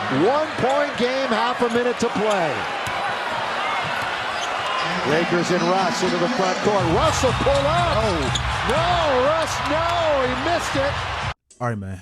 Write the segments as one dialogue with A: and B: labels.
A: 1-point game, half a minute to play. Lakers and Russ into the front court. Russ will pull up. Oh. No, Russ, no, he missed it.
B: All right, man.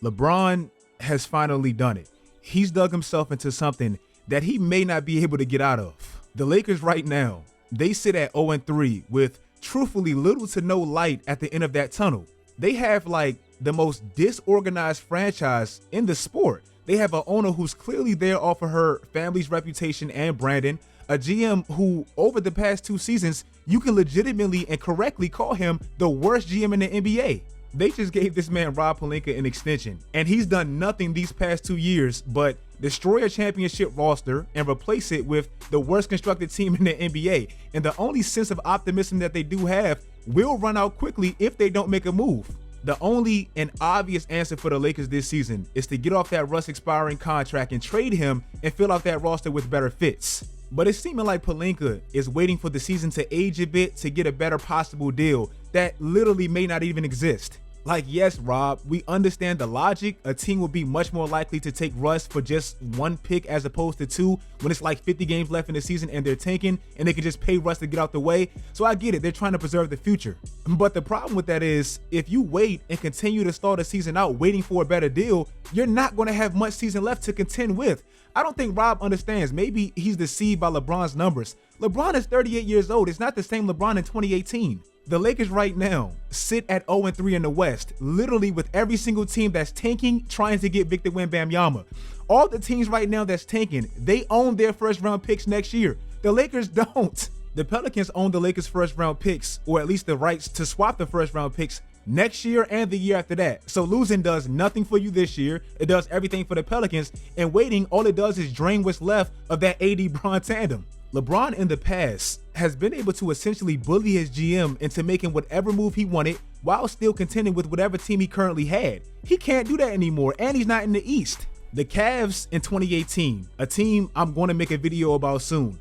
B: LeBron has finally done it. He's dug himself into something that he may not be able to get out of. The Lakers right now, they sit at 0-3 with truthfully little to no light at the end of that tunnel. They have like the most disorganized franchise in the sport. They have an owner who's clearly there off of her family's reputation and branding, a GM who over the past 2 seasons, you can legitimately and correctly call him the worst GM in the NBA. They just gave this man Rob Pelinka an extension, and he's done nothing these past 2 years but destroy a championship roster and replace it with the worst constructed team in the NBA. And the only sense of optimism that they do have will run out quickly if they don't make a move. The only and obvious answer for the Lakers this season is to get off that Russ expiring contract and trade him and fill out that roster with better fits. But it's seeming like Pelinka is waiting for the season to age a bit to get a better possible deal that literally may not even exist. Like, yes, Rob, we understand the logic. A team will be much more likely to take Russ for just 1 pick as opposed to 2 when it's like 50 games left in the season and they're tanking and they can just pay Russ to get out the way. So I get it. They're trying to preserve the future. But the problem with that is if you wait and continue to start the season out waiting for a better deal, you're not going to have much season left to contend with. I don't think Rob understands. Maybe he's deceived by LeBron's numbers. LeBron is 38 years old. It's not the same LeBron in 2018. The Lakers right now sit at 0-3 in the West, literally with every single team that's tanking trying to get Victor Wembanyama. All the teams right now that's tanking, they own their first round picks next year. The Lakers don't. The Pelicans own the Lakers' first round picks, or at least the rights to swap the first round picks next year and the year after that. So losing does nothing for you this year. It does everything for the Pelicans, and waiting, all it does is drain what's left of that AD-Bron tandem. LeBron in the past has been able to essentially bully his GM into making whatever move he wanted while still contending with whatever team he currently had. He can't do that anymore, and he's not in the East. The Cavs in 2018, a team I'm going to make a video about soon.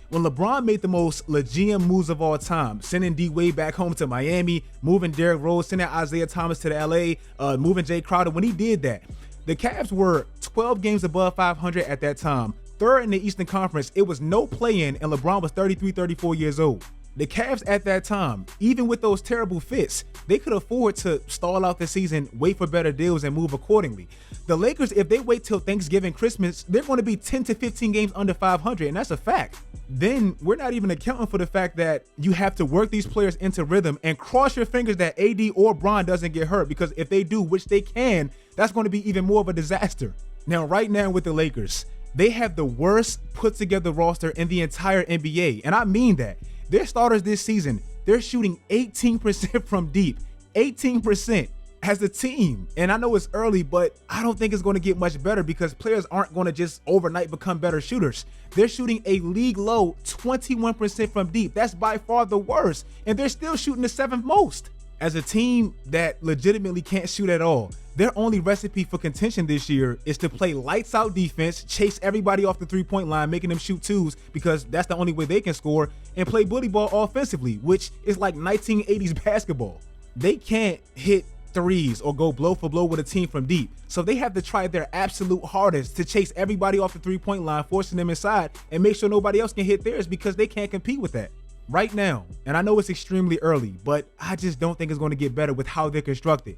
B: When LeBron made the most legit moves of all time, sending D-Wade back home to Miami, moving Derrick Rose, sending Isaiah Thomas to the LA, moving Jay Crowder, when he did that, the Cavs were 12 games above 500 at that time. Third in the Eastern Conference, it was no play-in, and LeBron was 33, 34 years old. The Cavs at that time, even with those terrible fits, they could afford to stall out the season, wait for better deals, and move accordingly. The Lakers, if they wait till Thanksgiving, Christmas, they're going to be 10 to 15 games under 500, and that's a fact. Then we're not even accounting for the fact that you have to work these players into rhythm and cross your fingers that AD or Bron doesn't get hurt, because if they do, which they can, that's going to be even more of a disaster. Now, right now with the Lakers, they have the worst put together roster in the entire NBA. And I mean that. Their starters this season, they're shooting 18% from deep, 18% as a team. And I know it's early, but I don't think it's going to get much better because players aren't going to just overnight become better shooters. They're shooting a league low 21% from deep. That's by far the worst. And they're still shooting the 7th most. As a team that legitimately can't shoot at all, their only recipe for contention this year is to play lights out defense, chase everybody off the 3-point line, making them shoot 2s because that's the only way they can score, and play bully ball offensively, which is like 1980s basketball. They can't hit 3s or go blow for blow with a team from deep. So they have to try their absolute hardest to chase everybody off the 3-point line, forcing them inside and make sure nobody else can hit theirs because they can't compete with that. Right now, and I know it's extremely early, but I just don't think it's going to get better with how they're constructed.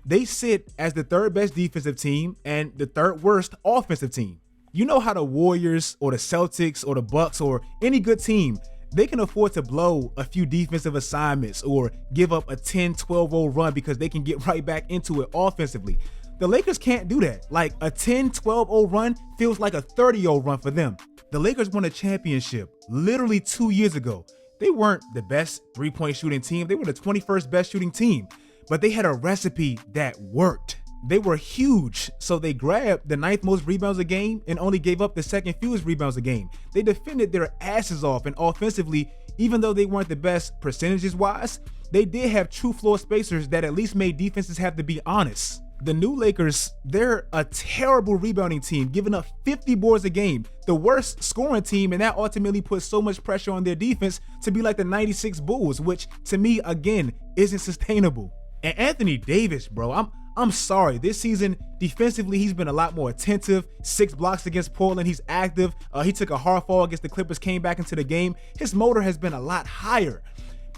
B: They sit as the 3rd best defensive team and the 3rd worst offensive team. You know how the Warriors or the Celtics or the Bucks or any good team, they can afford to blow a few defensive assignments or give up a 10-12-0 run because they can get right back into it offensively. The Lakers can't do that. Like a 10-12-0 run feels like a 30-0 run for them. The Lakers won a championship literally 2 years ago. They weren't the best 3-point shooting team. They were the 21st best shooting team, but they had a recipe that worked. They were huge, so they grabbed the 9th most rebounds a game and only gave up the 2nd fewest rebounds a game. They defended their asses off, and offensively, even though they weren't the best percentages-wise, they did have true floor spacers that at least made defenses have to be honest. The new Lakers, they're a terrible rebounding team, giving up 50 boards a game, the worst scoring team, and that ultimately puts so much pressure on their defense to be like the 96 Bulls, which to me, again, isn't sustainable. And Anthony Davis, bro, I'm I'm sorry, this season, defensively, he's been a lot more attentive. 6 blocks against Portland, he's active. He took a hard fall against the Clippers, came back into the game. His motor has been a lot higher,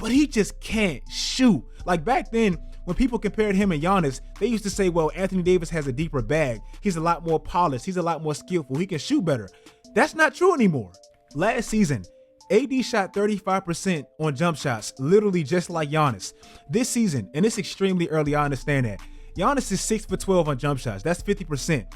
B: but he just can't shoot. Like back then, when people compared him and Giannis, they used to say, well, Anthony Davis has a deeper bag. He's a lot more polished. He's a lot more skillful. He can shoot better. That's not true anymore. Last season, AD shot 35% on jump shots, literally just like Giannis. This season, and it's extremely early, I understand that, Giannis is 6 for 12 on jump shots. That's 50%.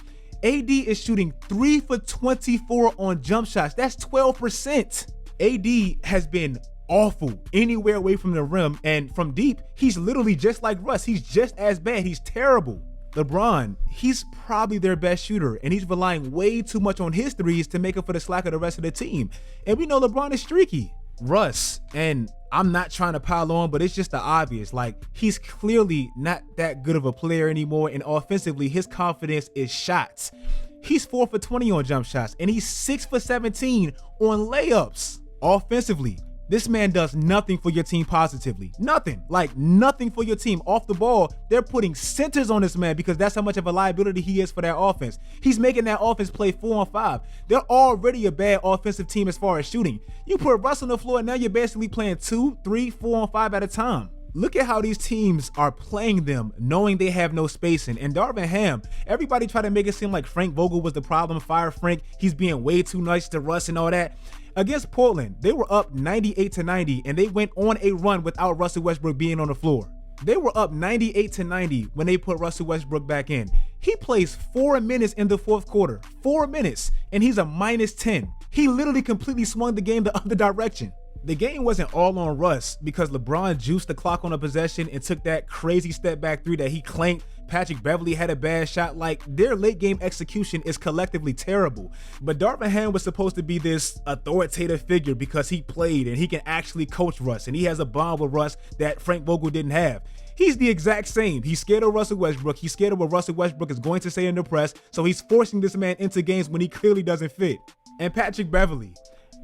B: AD is shooting 3 for 24 on jump shots. That's 12%. AD has been awful anywhere away from the rim, and from deep, he's literally just like Russ. He's just as bad. He's terrible. LeBron, he's probably their best shooter, and he's relying way too much on his threes to make up for the slack of the rest of the team. And we know LeBron is streaky. Russ, and I'm not trying to pile on, but it's just the obvious. Like, he's clearly not that good of a player anymore, and offensively, his confidence is shots. He's 4 for 20 on jump shots, and he's 6 for 17 on layups. Offensively, this man does nothing for your team positively. Nothing. Like, nothing for your team. Off the ball, they're putting centers on this man because that's how much of a liability he is for their offense. He's making that offense play 4 on 5. They're already a bad offensive team as far as shooting. You put Russ on the floor, and now you're basically playing 2, 3, 4 on 5 at a time. Look at how these teams are playing them, knowing they have no spacing. And Darvin Ham, everybody tried to make it seem like Frank Vogel was the problem. Fire Frank. He's being way too nice to Russ and all that. Against Portland, they were up 98-90, and they went on a run without Russell Westbrook being on the floor. They were up 98-90 when they put Russell Westbrook back in. He plays 4 minutes in the fourth quarter, 4 minutes, and he's a -10. He literally completely swung the game the other direction. The game wasn't all on Russ because LeBron juiced the clock on a possession and took that crazy step back three that he clanked. Patrick Beverley had a bad shot. Like, their late game execution is collectively terrible. But Darvin Ham was supposed to be this authoritative figure because he played and he can actually coach Russ, and he has a bond with Russ that Frank Vogel didn't have. He's the exact same. He's scared of Russell Westbrook. He's scared of what Russell Westbrook is going to say in the press, so he's forcing this man into games when he clearly doesn't fit. And Patrick Beverley,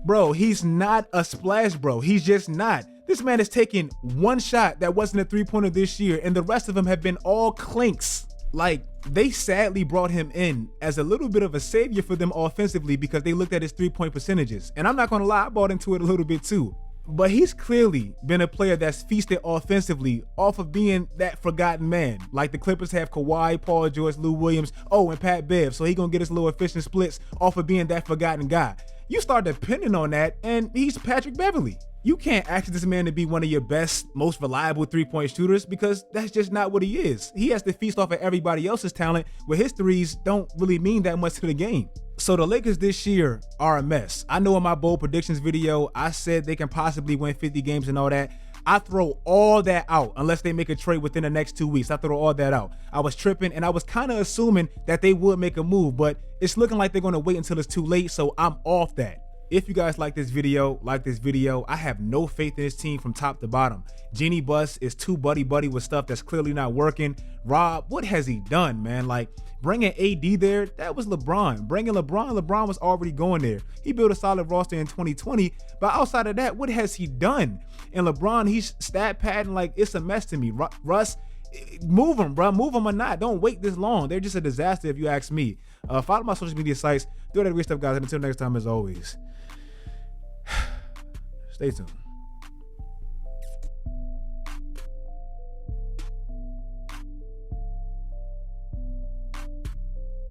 B: bro, he's not a splash bro. He's just not. This man has taken one shot that wasn't a three-pointer this year, and the rest of them have been all clinks. Like, they sadly brought him in as a little bit of a savior for them offensively because they looked at his three-point percentages. And I'm not going to lie, I bought into it a little bit too. But he's clearly been a player that's feasted offensively off of being that forgotten man. Like the Clippers have Kawhi, Paul George, Lou Williams, and Pat Bev. So he going to get his little efficient splits off of being that forgotten guy. You start depending on that, and he's Patrick Beverley. You can't ask this man to be one of your best, most reliable three-point shooters because that's just not what he is. He has to feast off of everybody else's talent, where his threes don't really mean that much to the game. So the Lakers this year are a mess. I know in my bold predictions video, I said they can possibly win 50 games and all that. I throw all that out unless they make a trade within the next 2 weeks. I throw all that out. I was tripping, and I was kind of assuming that they would make a move, but it's looking like they're going to wait until it's too late, so I'm off that. If you guys like this video, I have no faith in this team from top to bottom. Jeannie Buss is too buddy-buddy with stuff that's clearly not working. Rob, what has he done, man? Like, bringing AD there, that was LeBron. Bringing LeBron was already going there. He built a solid roster in 2020, but outside of that, what has he done? And LeBron, he's stat padding like it's a mess to me. Russ, move him, bro. Move him or not. Don't wait this long. They're just a disaster if you ask me. Follow my social media sites. Do that great stuff, guys. And until next time, as always, stay tuned.